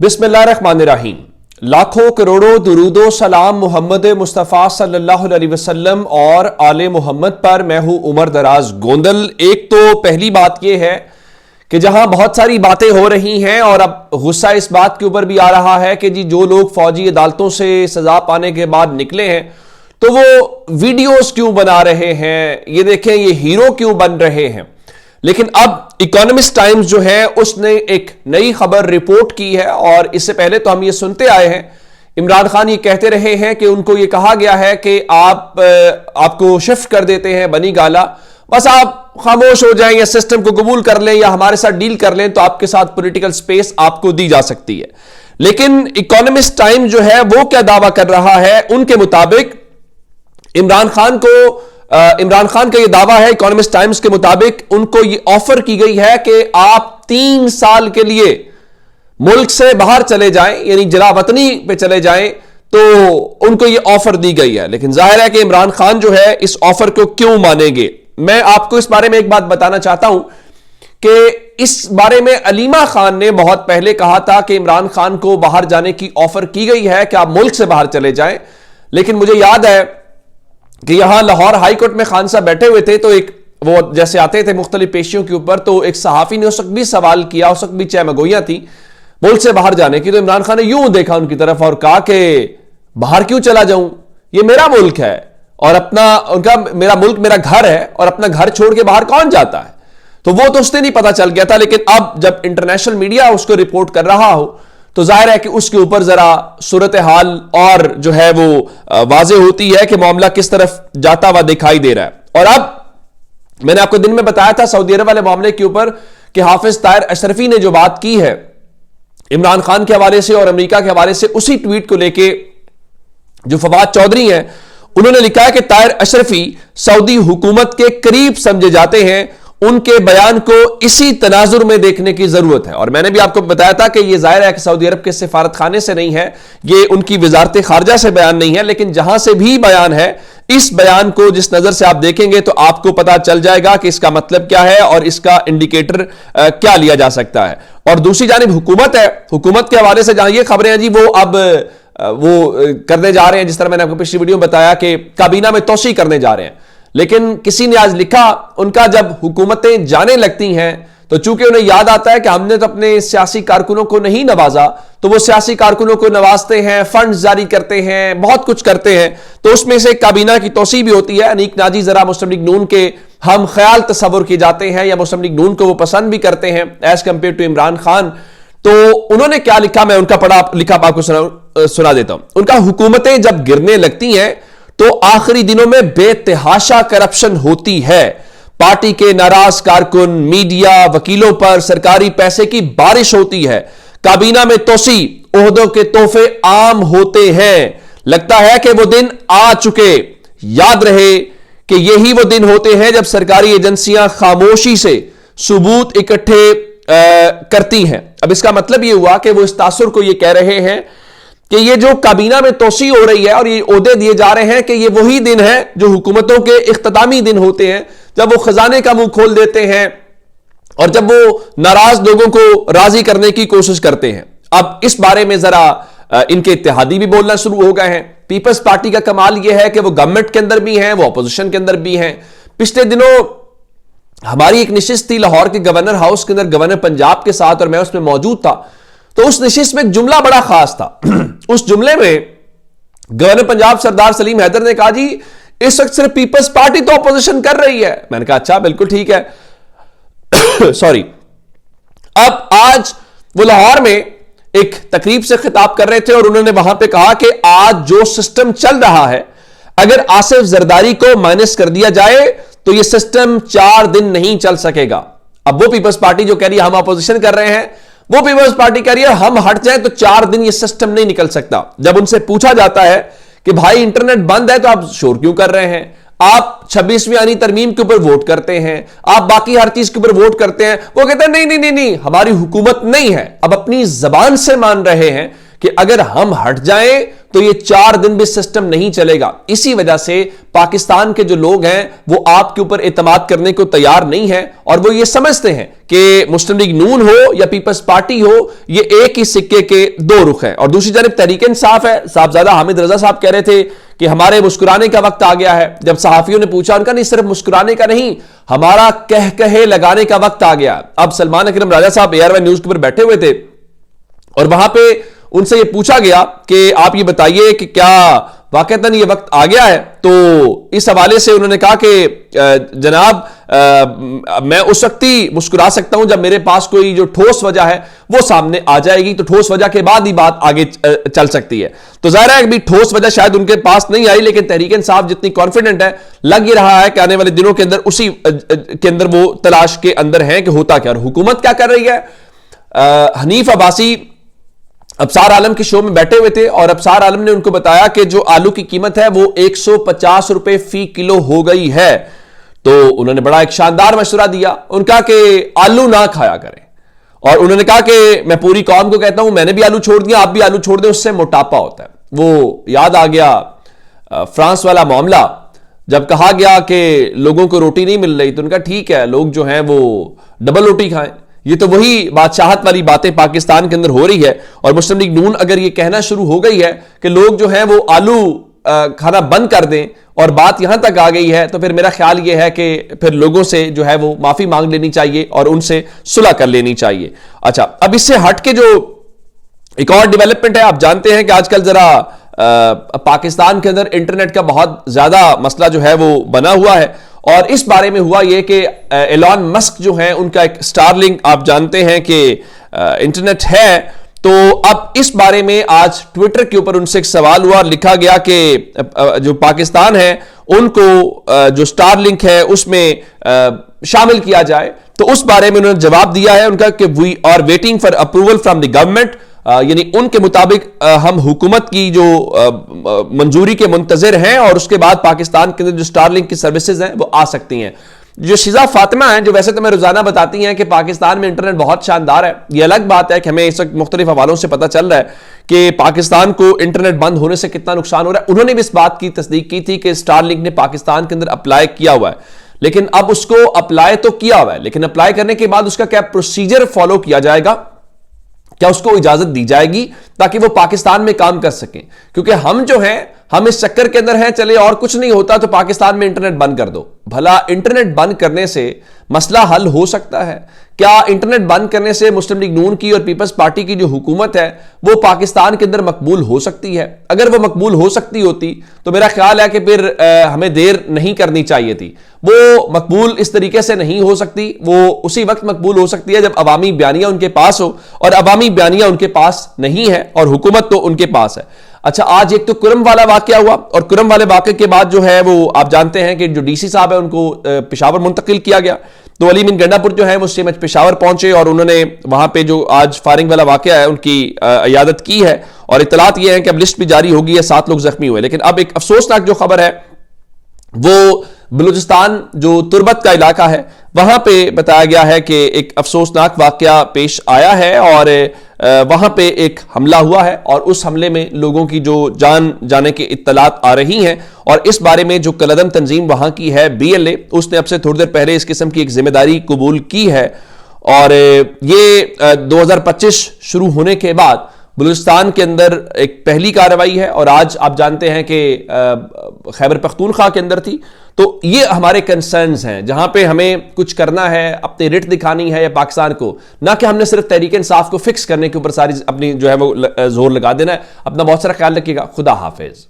बिस्मिल्लाहिर्रहमानिर्रहीम। लाखों करोड़ों दुरूदो सलाम मोहम्मद मुस्तफ़ा सल्लल्लाहु अलैहि वसल्लम और आले मोहम्मद पर। मैं हूं उमर दराज गोंदल। एक तो पहली बात यह है कि जहां बहुत सारी बातें हो रही हैं और अब गुस्सा इस बात के ऊपर भी आ रहा है कि जी जो लोग फौजी अदालतों से सजा पाने के बाद निकले हैं तो वो वीडियोस क्यों बना रहे हैं, ये देखें ये हीरो क्यों बन रहे हैं। लेकिन अब इकोनॉमिस्ट टाइम्स जो है उसने एक नई खबर रिपोर्ट की है और इससे पहले तो हम ये सुनते आए हैं, इमरान खान ये कहते रहे हैं कि उनको ये कहा गया है कि आपको शिफ्ट कर देते हैं बनी गाला, बस आप खामोश हो जाएं या सिस्टम को कबूल कर लें या हमारे साथ डील कर लें तो आपके साथ पॉलिटिकल स्पेस आपको दी जा सकती है। लेकिन इकोनॉमिस्ट टाइम्स जो है वो क्या दावा कर रहा है, उनके मुताबिक इमरान खान का यह दावा है, इकोनॉमिस्ट टाइम्स के मुताबिक उनको यह ऑफर की गई है कि आप 3 साल के लिए मुल्क से बाहर चले जाएं, यानी जलावतनी पे चले जाएं, तो उनको यह ऑफर दी गई है। लेकिन जाहिर है कि इमरान खान जो है इस ऑफर को क्यों मानेंगे। मैं आपको इस बारे में एक बात बताना चाहता हूं कि इस बारे में अलीमा खान ने बहुत पहले कहा था कि इमरान खान को बाहर जाने की ऑफर की गई है कि आप मुल्क से बाहर चले जाएं। लेकिन मुझे याद है कि यहां लाहौर हाई कोर्ट में खान साहब बैठे हुए थे तो एक वो जैसे आते थे मुख्तलिफ पेशियों के ऊपर, तो एक सहाफी ने उस वक्त भी सवाल किया, उस वक्त भी चहमगोइयां थी मुल्क से बाहर जाने की। तो इमरान खान ने यूं देखा उनकी तरफ और कहा कि बाहर क्यों चला जाऊं, ये मेरा मुल्क है और मेरा मुल्क मेरा घर है और अपना घर छोड़ के बाहर कौन जाता है। तो वो तो उसने नहीं पता चल गया था। लेकिन अब जब इंटरनेशनल मीडिया उसको रिपोर्ट कर रहा हो तो जाहिर है कि उसके ऊपर जरा सूरत हाल और जो है वो वाज़ेह होती है कि मामला किस तरफ जाता हुआ दिखाई दे रहा है। और अब मैंने आपको दिन में बताया था सऊदी अरब वाले मामले के ऊपर कि हाफिज ताहिर अशरफी ने जो बात की है इमरान खान के हवाले से और अमेरिका के हवाले से, उसी ट्वीट को लेके जो फवाद चौधरी हैं उन्होंने लिखा है कि ताहिर अशरफी सऊदी हुकूमत के करीब समझे जाते हैं, उनके बयान को इसी तनाजुर में देखने की जरूरत है। और मैंने भी आपको बताया था कि यह जाहिर है कि सऊदी अरब के सिफारत खाने से नहीं है, यह उनकी वजारत खारजा से बयान नहीं है, लेकिन जहां से भी बयान है इस बयान को जिस नजर से आप देखेंगे तो आपको पता चल जाएगा कि इसका मतलब क्या है और इसका इंडिकेटर क्या लिया जा सकता है। और दूसरी जानिब हुकूमत है, हुकूमत के हवाले से जहां ये खबरें हैं जी वो अब वो करने जा रहे हैं, जिस तरह मैंने आपको पिछली वीडियो में बताया कि काबीना में तोसी करने जा रहे हैं। लेकिन किसी ने आज लिखा उनका जब हुकूमतें जाने लगती हैं तो चूंकि उन्हें याद आता है कि हमने तो अपने सियासी कारकुनों को नहीं नवाजा, तो वो सियासी कारकुनों को नवाजते हैं, फंड जारी करते हैं, बहुत कुछ करते हैं। तो उसमें से काबीना की तोसी भी होती है। अनीक नाजी जरा मुस्लिम लीग नून के हम ख्याल तस्वुर किए जाते हैं या मुस्लिम लीग नून को वो पसंद भी करते हैं as compare to Imran Khan. तो उन्होंने क्या लिखा, मैं उनका लिखा आपको सुना देता हूं। उनका हुकूमतें जब गिरने लगती हैं तो आखिरी दिनों में बेतहाशा करप्शन होती है, पार्टी के नाराज कारकुन, मीडिया, वकीलों पर सरकारी पैसे की बारिश होती है, काबीना में तोसी, ओहदों के तोहफे आम होते हैं। लगता है कि वो दिन आ चुके। याद रहे कि यही वो दिन होते हैं जब सरकारी एजेंसियां खामोशी से सबूत इकट्ठे करती हैं। अब इसका मतलब यह हुआ कि वो इस तासुर को ये कह रहे हैं कि ये जो काबीना में तोसी हो रही है और ये ओहदे दिए जा रहे हैं कि ये वही दिन है जो हुकूमतों के इख्तितामी दिन होते हैं, जब वो खजाने का मुंह खोल देते हैं और जब वो नाराज लोगों को राजी करने की कोशिश करते हैं। अब इस बारे में जरा इनके इत्तेहादी भी बोलना शुरू हो गए हैं। पीपल्स पार्टी का कमाल यह है कि वो गवर्नमेंट के अंदर भी हैं, वो अपोजिशन के अंदर भी हैं। पिछले दिनों हमारी एक नशिस्त थी लाहौर के गवर्नर हाउस के अंदर, गवर्नर पंजाब के साथ, और मैं उसमें मौजूद था। तो उस नशिस्त में एक जुमला बड़ा खास था। उस जुमले में गवर्नर पंजाब सरदार सलीम हैदर ने कहा जी इस वक्त सिर्फ पीपल्स पार्टी तो अपोजिशन कर रही है। मैंने कहा अच्छा बिल्कुल ठीक है सॉरी। अब आज वो लाहौर में एक तकरीब से खिताब कर रहे थे और उन्होंने वहां पे कहा कि आज जो सिस्टम चल रहा है अगर आसिफ जरदारी को माइनस कर दिया जाए तो यह सिस्टम 4 दिन नहीं चल सकेगा। अब वो पीपल्स पार्टी जो कह रही है हम अपोजिशन कर रहे हैं, वो पीपल्स पार्टी कह रही है हम हट जाए तो 4 दिन ये सिस्टम नहीं निकल सकता। जब उनसे पूछा जाता है कि भाई इंटरनेट बंद है तो आप शोर क्यों कर रहे हैं, आप 26वीं आनी तरमीम के ऊपर वोट करते हैं, आप बाकी हर चीज के ऊपर वोट करते हैं, वो कहते हैं नहीं नहीं नहीं नहीं हमारी हुकूमत नहीं है। अब अपनी जबान से मान रहे हैं कि अगर हम हट जाएं तो ये 4 दिन भी सिस्टम नहीं चलेगा। इसी वजह से पाकिस्तान के जो लोग हैं वो आपके ऊपर एतमाद करने को तैयार नहीं है और वो ये समझते हैं कि मुस्लिम लीग नून हो या पीपल्स पार्टी हो, ये एक ही सिक्के के दो रुख हैं। और दूसरी जानब तहरीक इंसाफ है, साहबजादा हामिद रजा साहब कह रहे थे कि हमारे मुस्कुराने का वक्त आ गया है। जब सहाफियों ने पूछा, उनका नहीं सिर्फ मुस्कुराने का नहीं, हमारा कह कहे लगाने का वक्त आ गया। अब सलमान अकरम राजा साहब ARY न्यूज के ऊपर बैठे हुए थे और वहां पे उनसे ये पूछा गया कि आप ये बताइए कि क्या वाकईतन ये वक्त आ गया है। तो इस हवाले से उन्होंने कहा कि जनाब मैं उस वक्त ही मुस्कुरा सकता हूं जब मेरे पास कोई जो ठोस वजह है वो सामने आ जाएगी, तो ठोस वजह के बाद ही बात आगे चल सकती है। तो जाहिर है कि ठोस वजह शायद उनके पास नहीं आई, लेकिन तहरीक इंसाफ जितनी कॉन्फिडेंट है, लग ही रहा है कि आने वाले दिनों के अंदर उसी के अंदर वो तलाश के अंदर है कि होता क्या और हुकूमत क्या कर रही है। हनीफ अब्बासी अबसार आलम के शो में बैठे हुए थे और अबसार आलम ने उनको बताया कि जो आलू की कीमत है वो 150 रुपए फी किलो हो गई है। तो उन्होंने बड़ा एक शानदार मशवरा दिया, उनका कि आलू ना खाया करें। और उन्होंने कहा कि मैं पूरी कौम को कहता हूं, मैंने भी आलू छोड़ दिया, आप भी आलू छोड़ दें, उससे मोटापा होता है। वो याद आ गया फ्रांस वाला मामला, जब कहा गया कि लोगों को रोटी नहीं मिल रही तो उनका ठीक है, लोग जो हैं वो डबल रोटी खाएं। ये तो वही बादशाहत वाली बातें पाकिस्तान के अंदर हो रही है। और मुस्लिम लीग नून अगर ये कहना शुरू हो गई है कि लोग जो हैं वो आलू खाना बंद कर दें और बात यहां तक आ गई है, तो फिर मेरा ख्याल ये है कि फिर लोगों से जो है वो माफी मांग लेनी चाहिए और उनसे सुलह कर लेनी चाहिए। अच्छा, अब इससे हट के जो एक और डेवलपमेंट है, आप जानते हैं कि आजकल जरा पाकिस्तान के अंदर इंटरनेट का बहुत ज्यादा मसला जो है वो बना हुआ है। और इस बारे में हुआ यह कि एलॉन मस्क जो है उनका एक स्टारलिंक, आप जानते हैं कि इंटरनेट है। तो अब इस बारे में आज ट्विटर के ऊपर उनसे एक सवाल हुआ और लिखा गया कि जो पाकिस्तान है उनको जो स्टारलिंक है उसमें शामिल किया जाए। तो उस बारे में उन्होंने जवाब दिया है उनका कि we are waiting for approval from the government, यानी उनके मुताबिक हम हुकूमत की जो मंजूरी के मुंतजर हैं और उसके बाद पाकिस्तान के अंदर जो स्टारलिंक की सर्विसेज हैं वो आ सकती हैं। जो शिजा फातिमा हैं, जो वैसे तो मैं रोजाना बताती हैं कि पाकिस्तान में इंटरनेट बहुत शानदार है, ये अलग बात है कि हमें इस वक्त मुख्तलिफ हवालों से पता चल रहा है कि पाकिस्तान को इंटरनेट बंद होने से कितना नुकसान हो रहा है। उन्होंने भी इस बात की तस्दीक की थी कि स्टारलिंक ने पाकिस्तान के अंदर अप्लाई किया हुआ है, लेकिन अब उसको अप्लाई तो किया हुआ है, लेकिन अप्लाई करने के बाद उसका क्या प्रोसीजर फॉलो किया जाएगा, क्या उसको इजाजत दी जाएगी ताकि वो पाकिस्तान में काम कर सकें। क्योंकि हम जो हैं, हम इस चक्कर के अंदर हैं, चले और कुछ नहीं होता तो पाकिस्तान में इंटरनेट बंद कर दो। भला इंटरनेट बंद करने से मसला हल हो सकता है? क्या इंटरनेट बंद करने से मुस्लिम लीग नून की और पीपल्स पार्टी की जो हुकूमत है वो पाकिस्तान के अंदर मकबूल हो सकती है? अगर वो मकबूल हो सकती होती तो मेरा ख्याल है कि फिर हमें देर नहीं करनी चाहिए थी। वो मकबूल इस तरीके से नहीं हो सकती, वो उसी वक्त मकबूल हो सकती है जब अवामी बयानिया उनके पास हो, और अवामी बयानिया उनके पास नहीं है और हुकूमत तो उनके पास है। अच्छा, आज एक तो कुरम वाला वाकया हुआ और कुरम वाले वाकये के बाद जो है वो आप जानते हैं कि जो डीसी साहब है उनको पेशावर मुंतकिल किया गया। तो अली बिन गंडापुर जो है वो सीएमएच पेशावर पहुंचे और उन्होंने वहां पे जो आज फायरिंग वाला वाकया है उनकी इयादत की है और इतलात ये है कि अब लिस्ट भी जारी होगी है, 7 लोग जख्मी हुए। लेकिन अब एक अफसोसनाक जो खबर है वो बलूचिस्तान जो तुर्बत का इलाका है वहां पे बताया गया है कि एक अफसोसनाक वाकया पेश आया है और वहां पे एक हमला हुआ है और उस हमले में लोगों की जो जान जाने की इत्तलात आ रही हैं। और इस बारे में जो कलदम तंजीम वहां की है BLA, उसने अब से थोड़ी देर पहले इस किस्म की एक जिम्मेदारी कबूल की है और ये 2025 शुरू होने के बाद बलूचिस्तान के अंदर एक पहली कार्रवाई है और आज आप जानते हैं कि खैबर पख्तूनख्वा के अंदर थी। तो ये हमारे कंसर्न्स हैं जहां पे हमें कुछ करना है, अपनी रिट दिखानी है या पाकिस्तान को, ना कि हमने सिर्फ तहरीक इंसाफ को फिक्स करने के ऊपर सारी अपनी जो है वो जोर लगा देना है। अपना बहुत सारा ख्याल रखिएगा। खुदा हाफिज।